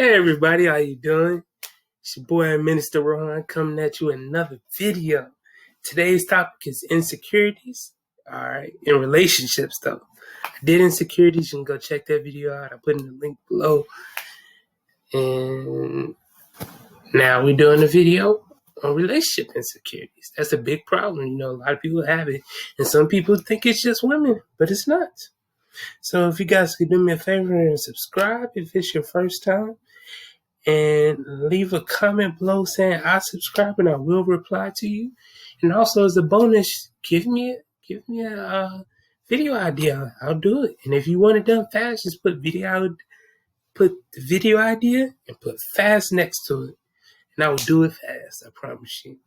Hey everybody, how you doing? It's your boy Minister Rohan coming at you with another video. Today's topic is insecurities. Alright, in relationships though. I did insecurities, you can go check that video out. I put in the link below. And now we're doing a video on relationship insecurities. That's a big problem. You know, a lot of people have it. And some people think it's just women, but it's not. So if you guys could do me a favor and subscribe if it's your first time. And leave a comment below saying I subscribe and I will reply to you. And also as a bonus, give me a video idea. I'll do it. And if you want it done fast, just put the video idea and put fast next to it. And I will do it fast, I promise you.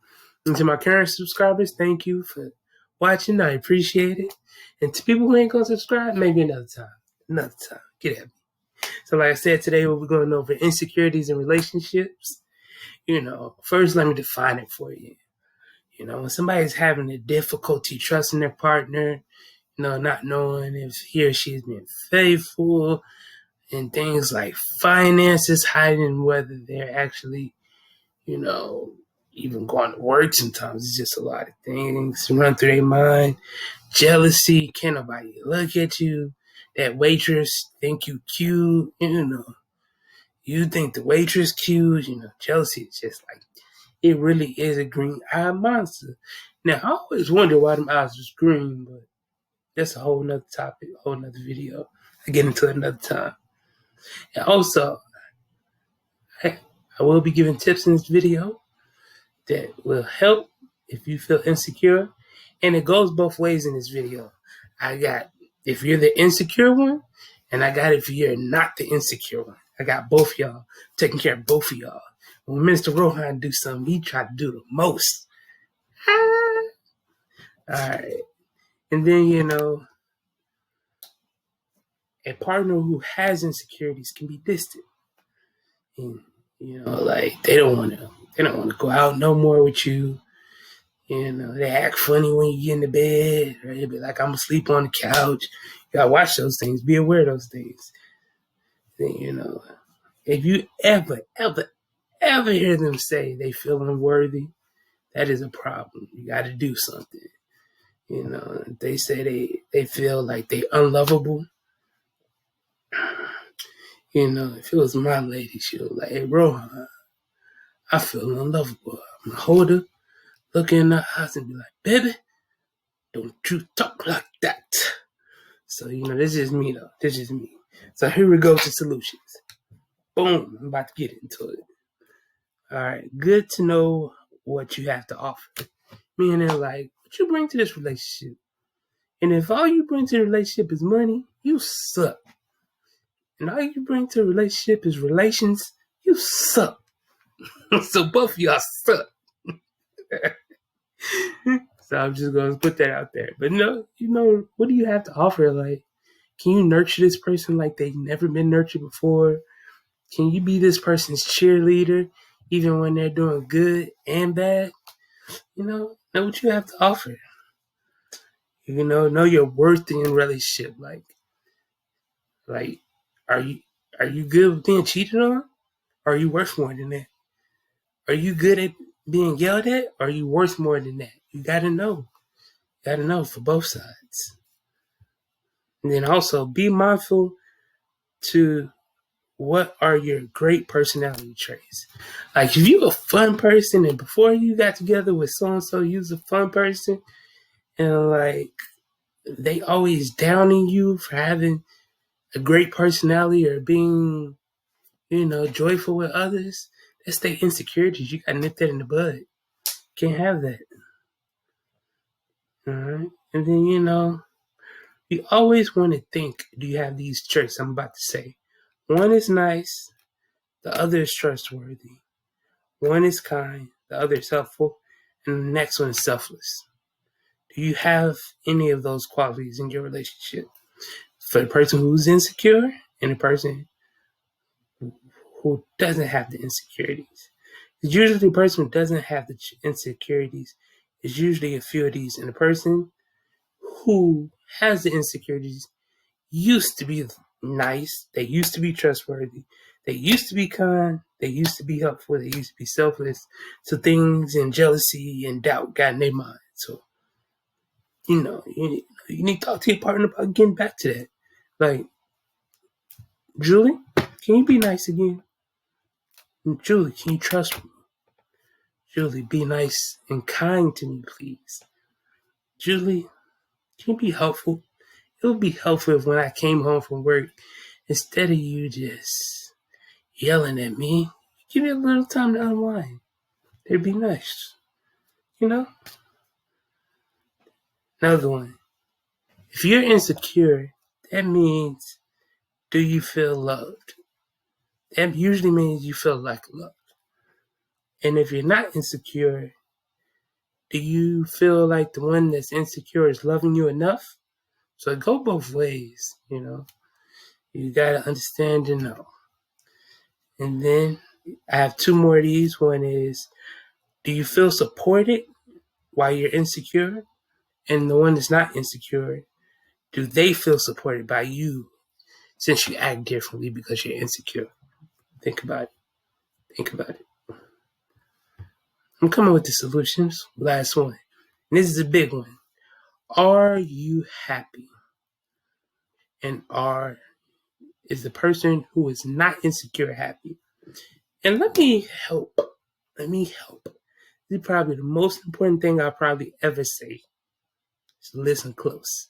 And to my current subscribers, thank you for watching. I appreciate it. And to people who ain't gonna subscribe, maybe another time. Get at me. So like I said, today we'll be going over insecurities in relationships. You know, first let me define it for you. You know, when somebody's having a difficulty trusting their partner, you know, not knowing if he or she is being faithful, and things like finances, hiding whether they're actually, you know, even going to work sometimes. It's just a lot of things run through their mind. Jealousy, can't nobody look at you. That waitress think you cute, you know. You think the waitress cute, you know. Jealousy is just like, it really is a green-eyed monster. Now, I always wonder why them eyes was green, but that's a whole nother topic, a whole nother video. I'll get into it another time. And also, I will be giving tips in this video that will help if you feel insecure. And it goes both ways in this video. I got if you're the insecure one, and I got if you're not the insecure one. I got both y'all, taking care of both of y'all. When Mr. Rohan do something, he try to do the most. Alright. And then, you know, a partner who has insecurities can be distant. And, you know, like they don't wanna go out no more with you. You know, they act funny when you get in the bed, or they be like, I'm gonna sleep on the couch. You gotta watch those things, be aware of those things. Then, you know, if you ever hear them say they feel unworthy, that is a problem. You gotta do something. You know, they say they feel like they unlovable. You know, if it was my lady, she was like, hey, Rohan, I feel unlovable. I'm gonna hold her, look in her eyes and be like, baby, don't you talk like that. So, you know, this is me though. This is me. So here we go to solutions. Boom, I'm about to get into it. Alright, good to know what you have to offer. Meaning like, what you bring to this relationship. And if all you bring to the relationship is money, you suck. And all you bring to a relationship is relations, you suck. So both of y'all suck. So I'm just gonna put that out there. But no, you know, what do you have to offer? Like, can you nurture this person like they've never been nurtured before? Can you be this person's cheerleader even when they're doing good and bad? You know what you have to offer. You know your worth in a relationship. Like, are you good with being cheated on? Or are you worth more than that? Are you good at being yelled at? Or are you worth more than that? You gotta know. You gotta know for both sides. And then also be mindful to what are your great personality traits. Like if you a fun person and before you got together with so-and-so, you was a fun person and like they always downing you for having a great personality or being, you know, joyful with others, that's their insecurities. You gotta nip that in the bud. Can't have that. Alright. And then, you know, you always want to think, do you have these traits I'm about to say? One is nice, the other is trustworthy. One is kind, the other is helpful, and the next one is selfless. Do you have any of those qualities in your relationship? For the person who's insecure and the person who doesn't have the insecurities. It's usually the person who doesn't have the insecurities is usually a few of these. And the person who has the insecurities used to be nice. They used to be trustworthy. They used to be kind. They used to be helpful. They used to be selfless. So things and jealousy and doubt got in their mind. So, you need to talk to your partner about getting back to that. Like, Julie, can you be nice again? Julie, can you trust me? Julie, be nice and kind to me, please. Julie, can you be helpful? It would be helpful if when I came home from work, instead of you just yelling at me, give me a little time to unwind. It'd be nice. Another one. If you're insecure, that means, do you feel loved? That usually means you feel like love. And if you're not insecure, do you feel like the one that's insecure is loving you enough? So it go both ways, You gotta understand and know. And then I have two more of these. One is, do you feel supported while you're insecure? And the one that's not insecure, do they feel supported by you since you act differently because you're insecure? Think about it. I'm coming with the solutions. Last one. And this is a big one. Are you happy? And is the person who is not insecure happy? And let me help. This is probably the most important thing I'll probably ever say. So listen close.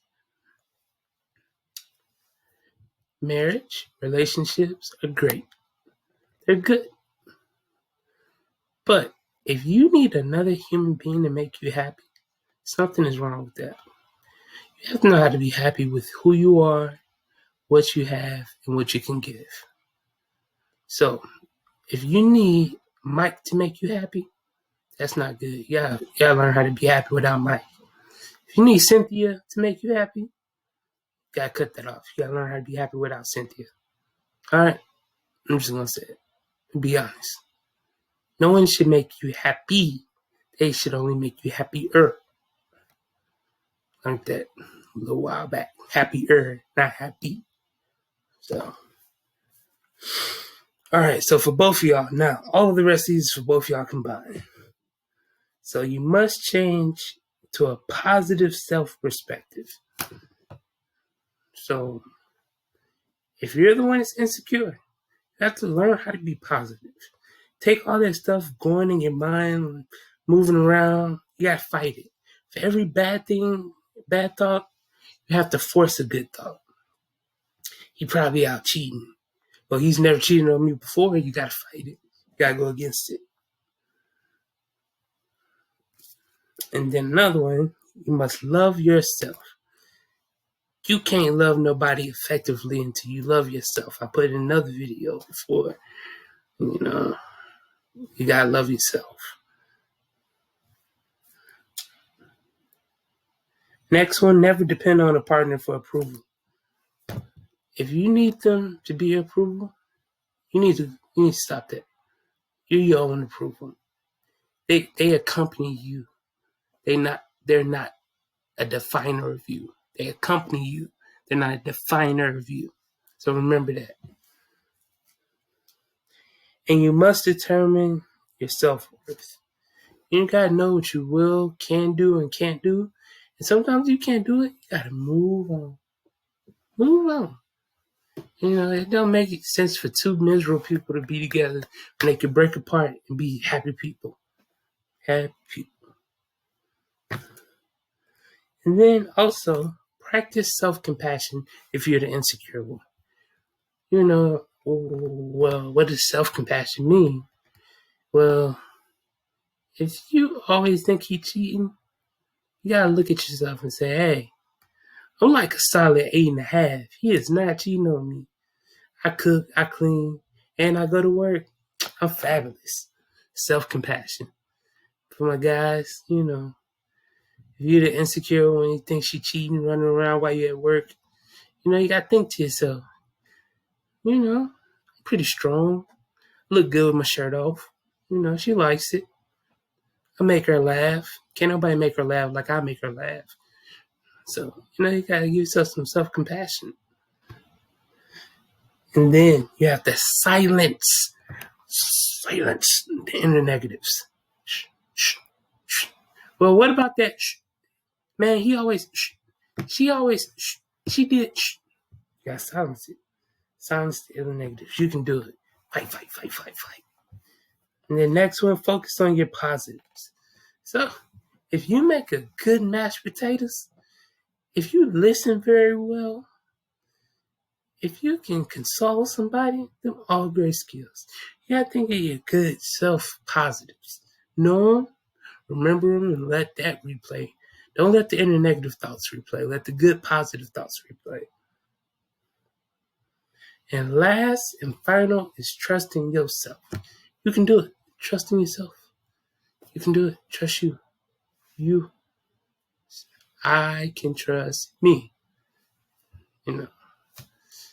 Marriage, relationships are great. They're good. But if you need another human being to make you happy, something is wrong with that. You have to know how to be happy with who you are, what you have, and what you can give. So if you need Mike to make you happy, that's not good. You gotta learn how to be happy without Mike. If you need Cynthia to make you happy, you gotta cut that off. You gotta learn how to be happy without Cynthia. Alright? I'm just gonna say it. Be honest. No one should make you happy. They should only make you happier. Learned that a little while back. Happier, not happy. So, alright, so for both of y'all, now all of the rest of these for both of y'all combined. So you must change to a positive self-perspective. So if you're the one that's insecure, you have to learn how to be positive. Take all that stuff going in your mind, moving around, you gotta fight it. For every bad thought, you have to force a good thought. He probably out cheating. Well, he's never cheated on me before, you gotta fight it. You gotta go against it. And then another one, you must love yourself. You can't love nobody effectively until you love yourself. I put in another video before. You gotta love yourself. Next one, never depend on a partner for approval. If you need them to be approval, you need to stop that. You're your own approval. They accompany you. They're not a definer of you. They accompany you. They're not a definer of you. So remember that. And you must determine your self-worth. You gotta know what you will, can do, and can't do. And sometimes you can't do it. You gotta move on. Move on. It don't make sense for two miserable people to be together when they can break apart and be happy people. Happy people. And then also, practice self-compassion if you're the insecure one. Well, what does self-compassion mean? Well, if you always think he's cheating, you gotta look at yourself and say, hey, I'm like a solid 8.5. He is not cheating on me. I cook, I clean, and I go to work. I'm fabulous. Self-compassion. For my guys, if you're the insecure when you think she cheating, running around while you're at work, you gotta think to yourself, I'm pretty strong. Look good with my shirt off. She likes it. I make her laugh. Can't nobody make her laugh like I make her laugh. So, you gotta give yourself some self-compassion. And then you have to silence the inner negatives. Shh, shh, shh. Well, what about that? Shh. Man, he always, shh. She always, shh. She did, shh. You gotta silence it. Silence the inner negatives. You can do it. Fight, fight, fight, fight, fight. And then next one, focus on your positives. So, if you make a good mashed potatoes, if you listen very well, if you can console somebody, them all great skills. You gotta think of your good self-positives. Know them, remember them, and let that replay. Don't let the inner negative thoughts replay. Let the good positive thoughts replay. And last and final is trusting yourself. You can do it. Trust in yourself. You can do it. Trust you. You. I can trust me.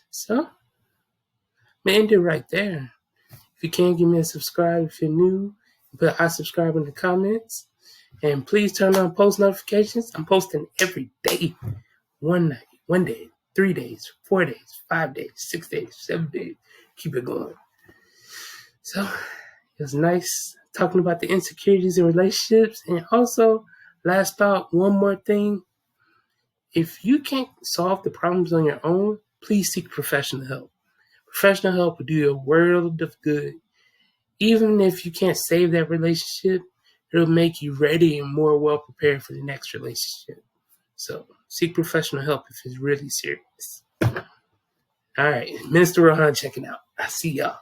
So, I'm end it right there. If you can, give me a subscribe if you're new. Put I subscribe in the comments. And please turn on post notifications. I'm posting every day. One night, 1 day, 3 days, 4 days, 5 days, 6 days, 7 days. Keep it going. So, it was nice talking about the insecurities in relationships. And also, last thought, one more thing. If you can't solve the problems on your own, please seek professional help. Professional help will do you a world of good. Even if you can't save that relationship, it'll make you ready and more well prepared for the next relationship. So seek professional help if it's really serious. All right, Minister Rohan checking out. I see y'all.